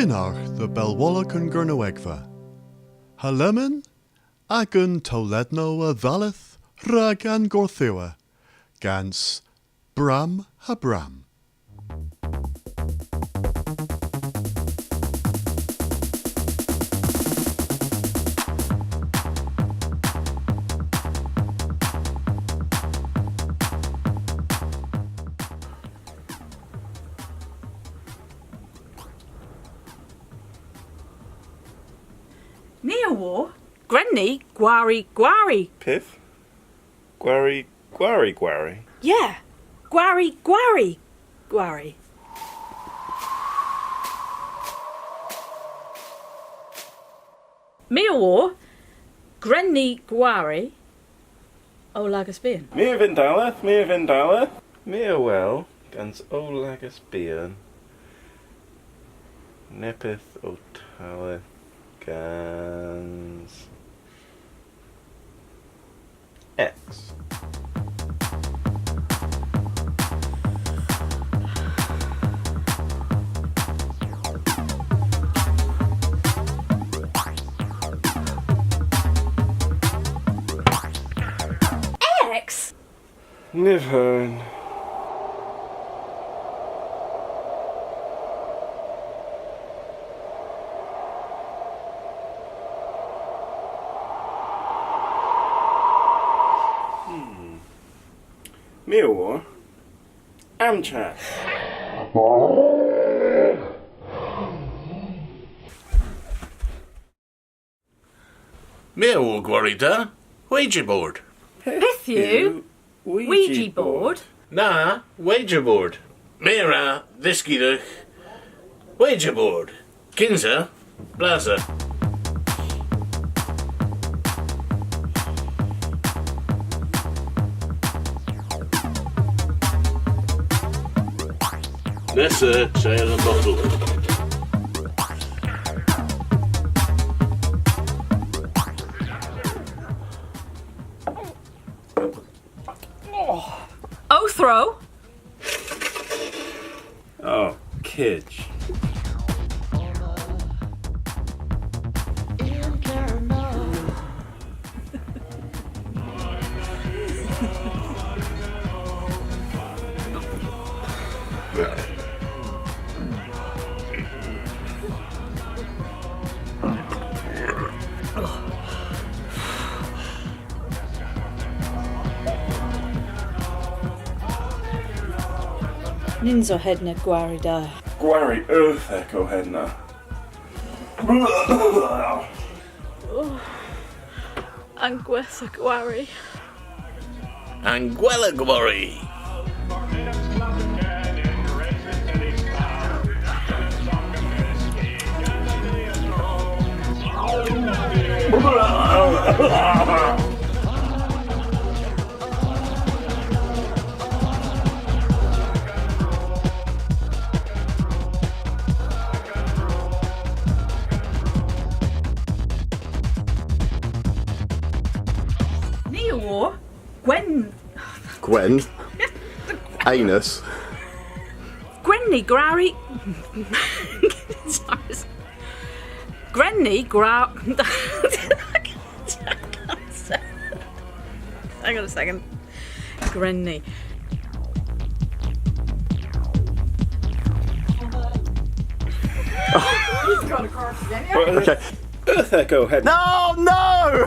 Ginach the Belwalla con Gurnawegva. Halemen, Agun Toledno a Valeth, Rag an Gorthewa, Gans Bram Habram. Neowar, Grenny, Gwari, Gwari. Piff? Gwari, Gwari, Gwari. Yeah, Gwari, Gwari, Gwari. Meowar, Grenny, Gwari. Olagus Bean. Mia Vindaleth, Mia Vindaleth. Mia well, gans Olagus Bean. Nepith Otalith. Gans X. X? Nivern. Meowar. Amchat. Meow Gwarida, Ouija board. Pithu, Ouija board. Na, Ouija board. Mera, Diskidach, Ouija board. Kinza, Blaza. Nessa, sail and bottle. Othro. Oh, Kitch. Ninzo Hedna Gwarida. Gwari Earth Echo Hedna. Anguessa Gwari. Anguella Gwari. Neowar, Gwen. Gwen. Anus. Gwenny Gwari. Sorry. Grenny Gra. Hang on a second. Grenny. Okay. Earth Echo Hedna. No, no!